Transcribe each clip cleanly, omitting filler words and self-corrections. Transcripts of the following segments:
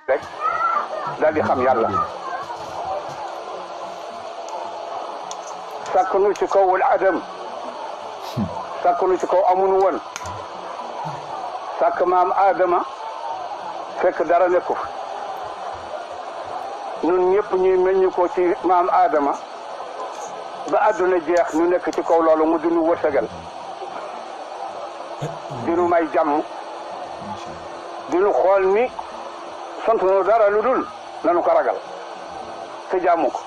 rek daal di xam yàlla sàkk nu ci kaw wal adam sàkk nu ci kaw amunu woon sàkk maam Adama fekk dara nekku fa ñun ñëpp ñuy meññ ko ci maam Adama ba àdduna jeex ñu nekk ci kaw loolu mu dinu wërsëgal dinu may jàmm dinu xool ni sant nu dara lu dul nanu ko ragal te jaamu ko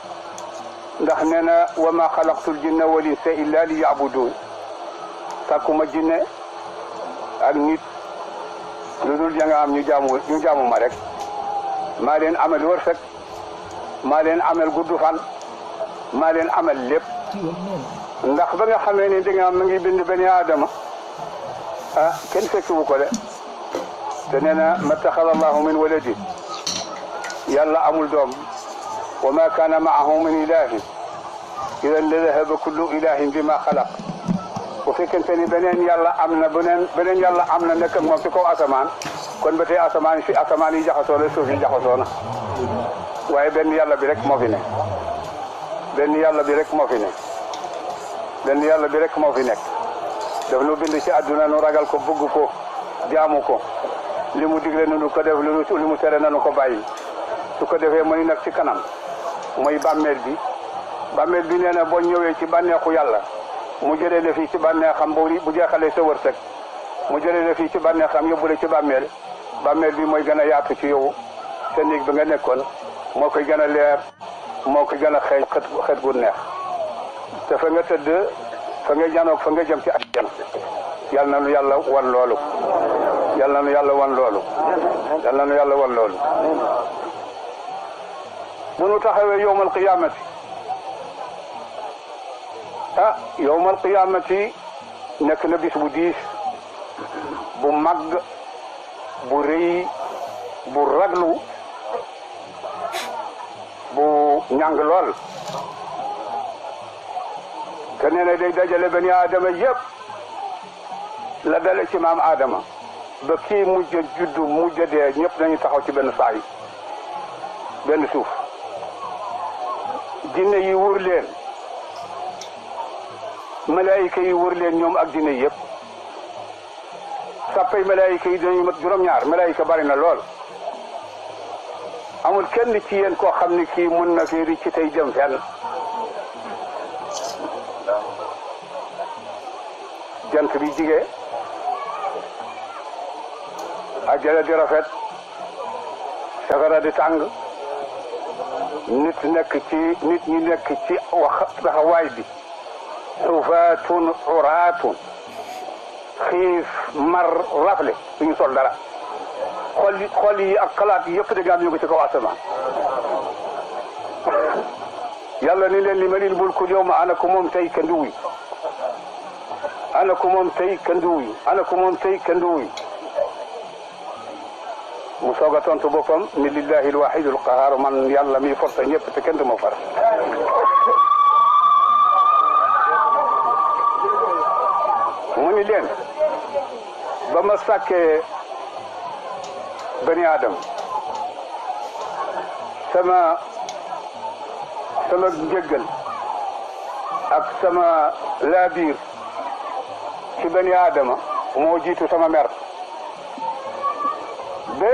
ndax nee na wa ma xalaqtul jinna wal insa illa li yabudun sàkkuma jinne ak nit lu dul ja nga am ñu jaamu ma rek maa leen amal wërsëg maa leen amal gudd fan maa leen amal lépp ndax ba nga xamee ni di nga ma ngi bind bani Aadama ah kenn fekkiwu ko de te nee na mattaxada allahu min waladi yàlla amul doom wa ma kaana maahu min ilahin idan la dahaba kullu ilahin bima xalaq bu fekkente ni beneen yàlla am na beneen yàlla am na nekk moom ci kaw asamaan kon ba tey asamaan yi jaxasoo la suuf yi jaxasoo na waaye benn yàlla bi rek moo fi ne benn yàlla bi rek moo fi ne benn yàlla bi rek moo fi nekk daf nu bind ci àdduna nu ragal ko bëgg ko jaamu ko li mu digle nanu ko def li mu tere nanu ko bàyyi su ko defee mooy nag ci kanam mooy bàmmeel bi nee na boo ñëwee ci bànneexu yàlla mu jëlee la fii ci bànneexam bu jeexalee sa wërsëg mu jëlee la fii ci bànneexam yóbbu la ci bàmmeel bi mooy gën a yaatu ci yow sa néeg bi nga nekkoon moo koy gën a leer moo koy gën a xeeñ xet gu neex te fa nga tëdd fa nga janoog fa nga jëm ci àjjana yal na nu yàlla wan loolu yal na nu yàlla wan loolu yal na nu yàlla wan loolu bu nu taxawee yowmal qiyaamati yowmal qiyaamati nekk na bis bu diis bu màgg bu rëy bu raglu bu ñàng lool te nee na day dajale bani Aadama yëpp la dale ci maam Adama ba kii mujj juddu mujj dee ñëpp dañuy taxaw ci benn saa yi benn suuf jinne yi wër leen malaayika yi wër leen ñoom ak jinne yëpp sàppay malaayika yi dañuy mat juróom-ñaar malaayika bari na lool amul kenn ci yéen koo xam ne kii mun na fi ricc tey jëm fenn jant bi jigee ajjana di rafet safara di tàng nit ñi nekk ci wax taxawaay bi xufaatun uraatun xiif mar rafle suñu sol dara xol yi ak xalaat yi yëpp da nga am ñu ko ci kaw asamaan yàlla ni leen li manil mulkul yawma ana ko moom tey kenn du wuy ana ko moom tey kenn du wuy ana ko moom tey kenn du wuy mu soog a tontu boppam ni lillahi alwahidul qahar man yàlla mi forta ñëpp te kenn du ma far mu ni leen ba ma sàkkee bani Adam sama njëggal ak sama laabiir ci bani Adama moo jiitu sama mer ba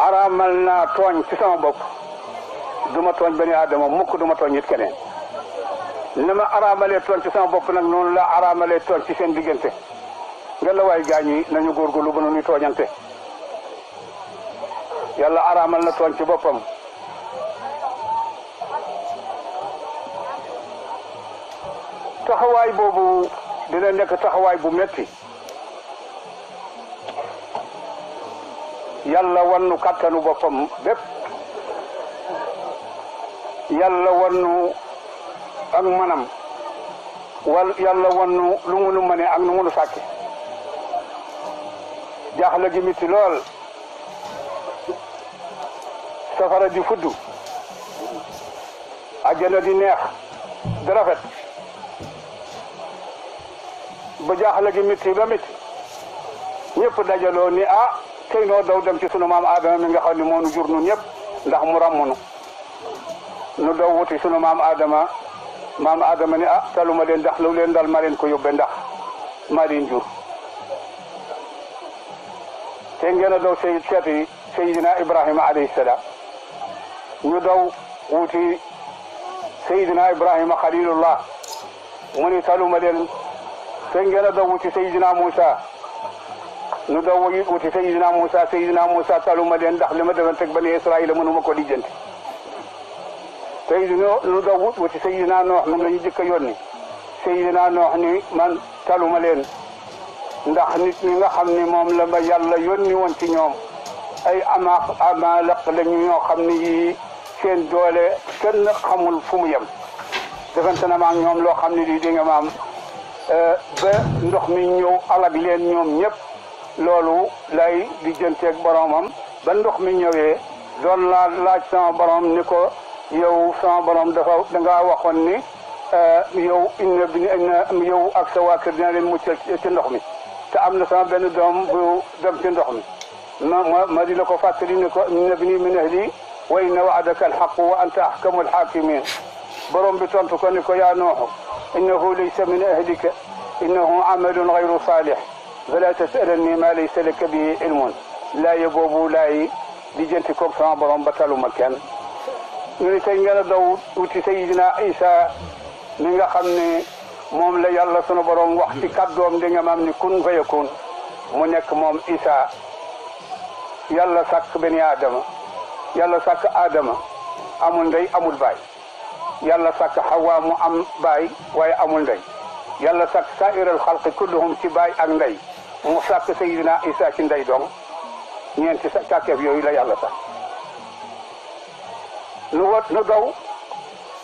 araamal naa tooñ ci sama bopp duma tooñ bani Adama mukk duma tooñ nit keneen ni ma araamalee tooñ ci sama bopp nag noonu la araamalee tooñ ci seen diggante nga la waay gaañ yi nañu góorgóorlu ba nu tooñante yàlla araamal na tooñ ci boppam taxawaay boobu dina nekk taxawaay bu metti yàlla wannu kattanu boppam bépp yàlla wannu ak manam yàlla wannu lu mu nu mëne ak nu mu nu sàkke jaaxle gi metti lool safara di fuddu àjjana di neex di rafet ba jaaxle gi metti ba metti ñëpp dajaloo ni tey noo daw dem ci sunu maam Adama mi nga xam ne moo nu jur nun ñëpp ndax mu ràmmunu nu daw wuti sunu maam Adama ni taluma leen ndax lu leen dal ma leen ko yóbbe ndax maa leen jur te ngeen a daw seeti Seydina Ibrahima alayhi salaam ñu daw wuti Seydina Ibrahima Khalilullah mu ni taluma leen te ngeen a daw wuti Seydina Moussa ñu daw wuti Seydina Moussa taluma leen ndax li ma defanteeg Bani Israël mënuma ko lijjanti ñu daw wuti Seydina Noox moom la ñu jëkk a yónni Seydina Noox ni man taluma leen ndax nit ñi nga xam ni moom la ma yàlla yónni woon ci ñoom ay amalaq lañu ñoo xam ni yii seen doole kenn xamul fu mu yem defante na ma ak ñoom loo xam ne lii di nga maam ba ndox mi ñëw alag leen ñoom ñëpp loolu lay di jënteeg boromam ba ndox mi ñëwee doon laaj sama borom ni ko yow sama borom da ngaa waxoon ni yow ak sa waa kër dina leen muccal ci ndox mi te am na sama benn doom bu dem ci ndox mi ma di la ko fàttali ni ko inna ibni min ahli wa inna wa'daka alhaq wa anta ahkamul hakimin borom bi tontu ko ni ko yaa Nooxu innahu laysa min ahlika innahu amalun ghayru salih fala tas'alni ma laysa laka bihi ilmun laaye boobu laay lijjanti koog sama borom ba taluma kenn ñu ni tey ngeen a daw wuti Seydina Isa mi nga xam ne moom la yàlla sunu borom wax ci kàddoom di nga maam ni kun fa yakun mu nekk moom Isa yàlla sàkk bani Adama yàlla sàkk Adama amul ndey amul baay yàlla sàkk Hawa mu am baay waaye amul ndey yàlla sàkk saa'iral xalqi kulluhum ci baay ak ndey mu sàkk Seydina Isa ci ndey dong ñeenti sàkkeef yooyu la yàlla sàkk nu daw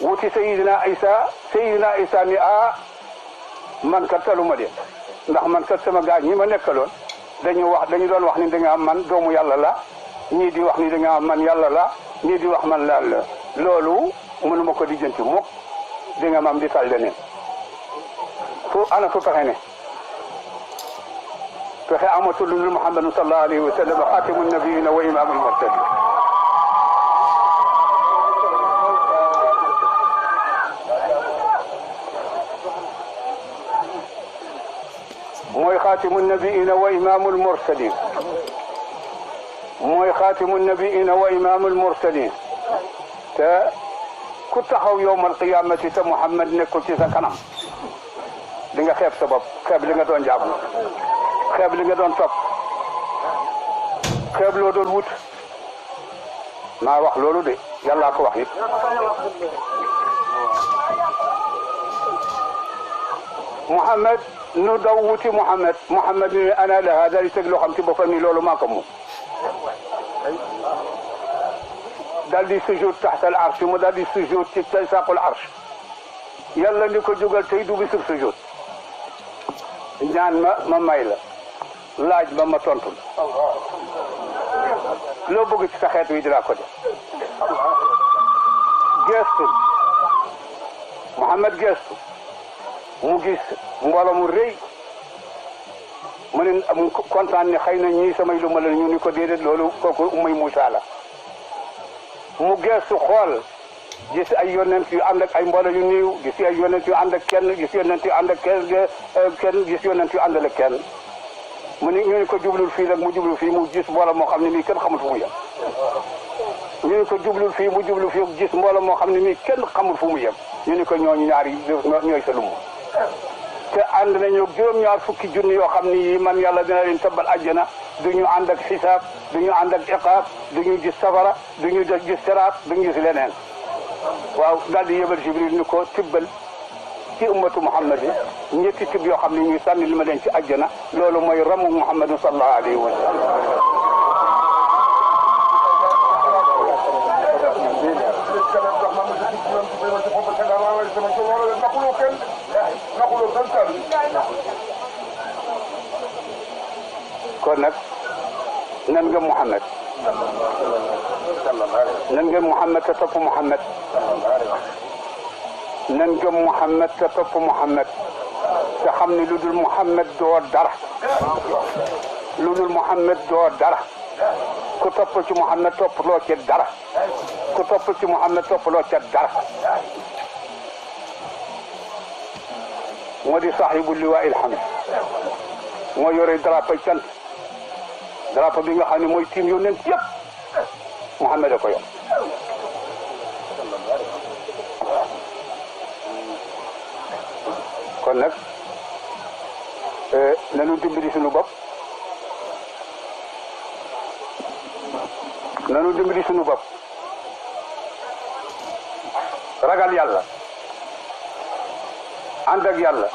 wuti Seydina Isa ni man kat taluma leen ndax man kat sama gaa ñi ma nekkaloon dañu doon wax ni da nga am man doomu yàlla la ñii di wax ni da nga am man yàlla la ñii di wax man laal la loolu mënuma ko lijjanti mukk di nga maam di tal leneen fu pexe ne pexe amatul lu Muhammadu sallallahu alayhi wa sallam xaatimu nabiyina wa imaamul mursalin mooy xaatimu nabiina wa imaamul mursalin mooy xaatimu nabiina wa imaamul mursalin te ku taxaw yowmal qiyaamati te Muhammad nekkul ci sa kanam di nga xeeb sa bopp xeeb li nga doon jaamu xeeb li nga doon topp xeeb loo doon wut maa wax loolu de yàllaa ko wax it Muhammad nu daw wuti Muhammad ni ana laha daal di teg loo xam ci boppam ni loolu maa ko moom daal di sujud taxta al arsh mu daal di sujud ci saqul arsh yàlla ni ko jógal tey du bisub sujud ñaan ma may la laaj ba ma tontu loo bëgg ci sa xeet wi dinaa ko def gestu Muhammad gestu mu gis mbooloo mu rëy mu ne mu kontaan ne xëy na ñii samay lu ma la ñu ni ko déedéet loolu kooku umay Muusaa la mu gestu xool gis ay yonent yu ànd ak ay mbooloo yu néew gis ay yonent yu ànd ak kenn gis yonent yu ànd ak kenn gis yonent yu àndal ak kenn mu ne ñu ni ko jublul fii nag mu jublu fii mu gis mbooloo moo xam ne mii kenn xamul fu mu yem ñu ni ko jublul fii mu jublu fii gis mbooloo moo xam ne mii kenn xamul fu mu yem ñu ni ko ñooñu ñaar yi ñooy sa lumu te ànd nañu juróom-ñaar fukki junni yoo xam ni yi man yàlla dina leen tabbal àjjana duñu ànd ak xisaab duñu ànd ak iqaab duñu gis safara duñu gis siraat duñu gis leneen waaw daal di yebal Jibril ni ko tibbal ci ummatu Muhammad yi ñetti tibb yoo xam ne ñu sànni li ma leen ci àjjana loolu mooy ramu Muhammadu sallallahu alayhi wa sallam kon nag nan nga Muhammad nan nga Muhammad te topp Muhammad nan nga Muhammad te topp Muhammad te xam ne lu dul Muhammad doo dara lu dul Muhammad doo dara ku topp ci Muhammad toppaloo ca dara ku topp ci Muhammad toppaloo ca dara moo di saaxibu liwaa il hamd moo yore drapeau cant drapeau bi nga xam ne mooy tiim yónnent yëpp Muhammad a ko yor kon nag nanu dimbali suñu bopp nanu dimbali suñu bopp ragal yàlla ànd ak yàlla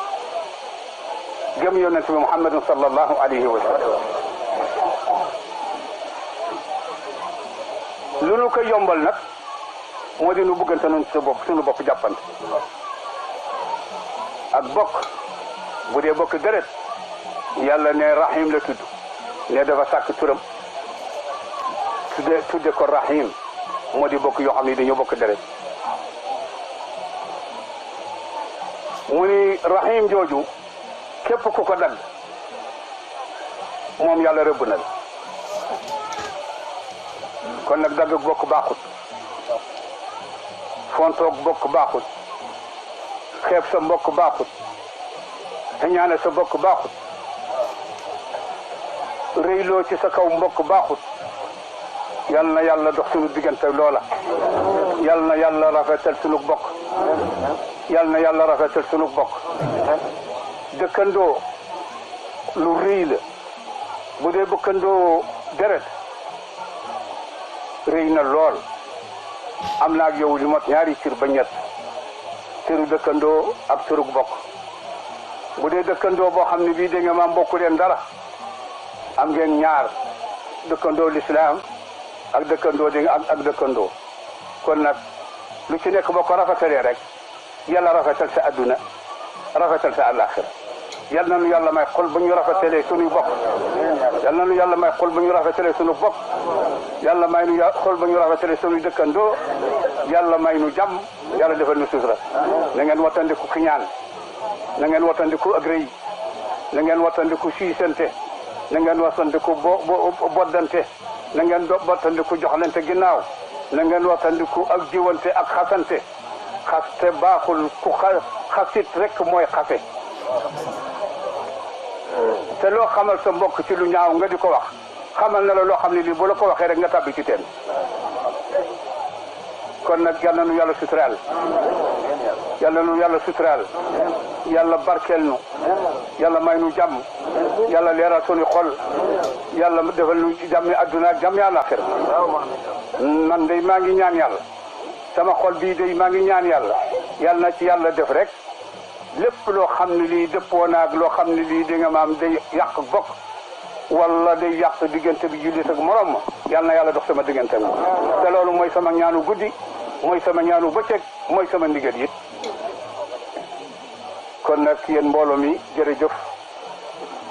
gëm yonent bi Muhammadun sallallahu alayhi wa sallam lu nu ko yombal nag moo di nu bëggante nun suñu bopp jàppante ak bokk bu dee bokk deret yàlla ne rahim la tudd ne dafa sàkk turam tudde ko rahim moo di bokk yoo xam ne dañoo bokk deret mu ni rahim jooju képp ku ko dagg moom yàlla rëbb na la kon nag dagg bokk baaxut fontoog bokk baaxut xeeb sa mbokk baaxut xeñaane sa mbokk baaxut réyloo ci sa kaw mbokk baaxut yal na yàlla dox sunu diggante loola yal na yàlla rafetal sunu bokk yal na yàlla rafetal sunu bokk dëkkandoo lu rëy la bu dee dëkkandoo deret rëy na lool am naa ak yow li mot ñaari cër ba ñett cëru dëkkandoo ak cëru bokk bu dee dëkkandoo boo xam ne bii da nga ma mbokku leen dara am ngeen ñaar dëkkandoo lislaam ak dëkkandoo di ak dëkkandoo kon nag lu ci nekk boo ko rafetalee rek yàlla rafetal sa adduna rafetal sa àllaaxira yal na nu yàlla may xol bu ñu rafetalee suñu bokk yal na nu yàlla may xol bu ñu rafetalee suñu bokk yàlla may nu xol bu ñu rafetalee suñu dëkkandoo yàlla may nu jàmm yàlla defal nu sutura na ngeen wattandiku kiñaan na ngeen wattandiku ak rëy na ngeen wattandiku siisante na ngeen wattandiku boddante na ngeen wattandiku joxlante ginnaaw na ngeen wattandiku ak jiwante ak xasante xaste baaxul ku xasit rek mooy xase te loo xamal sa mbokk ci lu ñaaw nga di ko wax xamal na la loo xam ne lii bu la ko waxee rek nga tàbbi ci teen kon nag yal na nu yàlla suturaal yal na nu yàlla suturaal yàlla barkeel nu yàlla may nu jàmm yàlla leeral sunu xol yàlla defal nu jàmmi adduna ak jàmmi àllaaxira man day maa ngi ñaan yàlla sama xol bii day maa ngi ñaan yàlla yàlla na ci yàlla def rek lépp loo xam ne lii dëppoo naag loo xam ne lii di nga maam day yàq bokk wala day yàq diggante bi jullit ak morom ma yàlla na yàlla dox sama diggante ma te loolu mooy sama ñaanu guddi mooy sama ñaanu bëccëg mooy sama ndigal it kon nag yéen mbooloo mi jërëjëf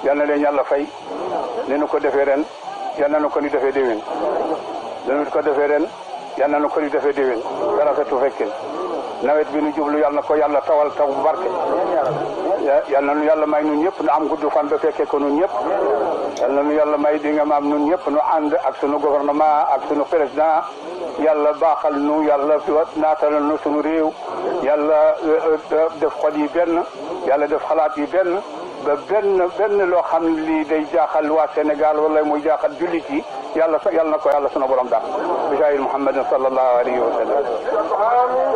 yal na leen yàlla fay ni nu ko defee ren yal na nu ko ni defee déwén ni ko defee ren yal na nu ko ni defee déwén dara fetu fekkee nawet bi nu jublu yal na ko yàlla tawal taw bu barke yal na nu yàlla may nun ñëpp nu am gudd fan ba fekkee ko nun ñëpp yal na nu yàlla may di nga maam nun ñëpp nu ànd ak sunu gouvernement ak sunu président yàlla baaxal nu yàlla naatalal nu sunu réew yàlla def xol yi benn yàlla def xalaat yi benn ba benn loo xam ne lii day jaaxal waa Sénégal wala muy jaaxal jullit yi yàlla na ko yàlla sunu borom daal bi jaayil Muhammadin sallallahu alayhi wa sallam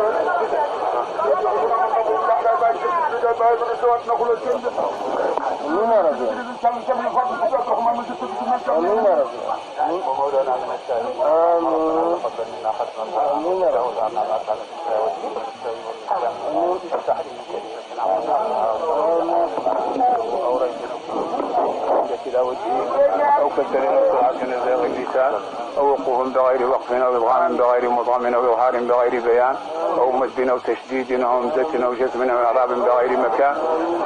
أو كالدليل الصراط نزاغ اللسان أو وقوف بغير وقف أو إضغام بغير مضغم أو إظهار بغير بيان أو مد أو تشديد أو همزة أو جزم أو إعراب بغير مكان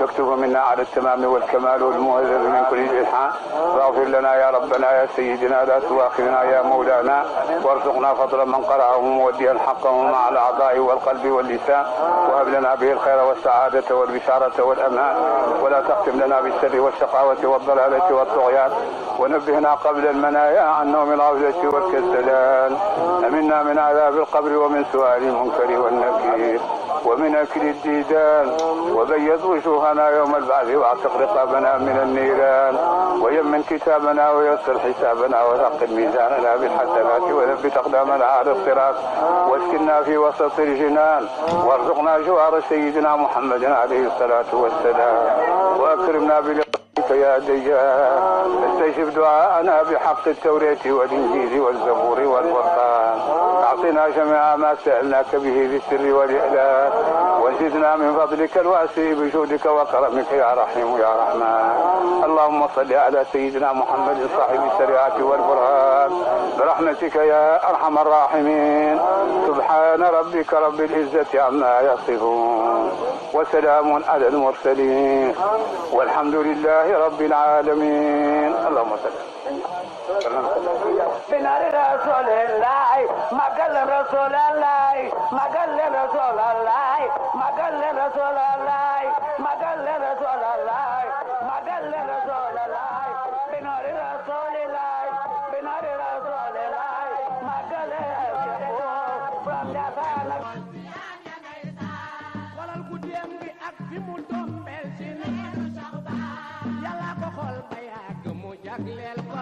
تكتب منا على التمام والكمال والمهذب من كل الإلحان واغفر لنا يا ربنا يا سيدنا لا تؤاخذنا يا مولانا وارزقنا فضل من قرأه موديا حقه مع الأعضاء والقلب واللسان وهب لنا به الخير والسعادة والبشارة والأمان ولا تختم لنا بالشر والشقاوة والضلالة والطغيان نبهنا قبل المنايا عن نوم الغفلة والكسلان. أمنا من عذاب القبر ومن سؤال المنكر والنكير ومن أكل الديدان. وبيض وجوهنا يوم البعث واعتق رقابنا من النيران. ويمن كتابنا ويسر حسابنا وثقل ميزاننا بالحسنات وثبت أقدامنا على الصراط واسكننا في وسط الجنان وارزقنا جوار سيدنا محمد عليه الصلاة والسلام. وأكرمنا بلقائك يا ديان. استجب دعاءنا بحق التوراة والإنجيل والزبور والقرآن. أعطنا جميع ما سألناك به بالسر والإعلان وزدنا من فضلك الواسع بجودك وكرمك يا رحيم يا رحمن. اللهم صل على سيدنا محمد صاحب الشريعة والبرهان برحمتك يا أرحم الراحمين. سبحان ربك رب العزة عما يصفون وسلام على المرسلين والحمد لله رب العالمين. اللهم صل بنار رسول الله مقل رسول الله مقل رسول الله مقل رسول الله مقل رسول الله مقل رسول الله بنار رسول الله بنار رسول الله مقل walal ku dem bi ak fi mu tombeel ci ni yàlla ko xool ba yàgg mu jagleel ko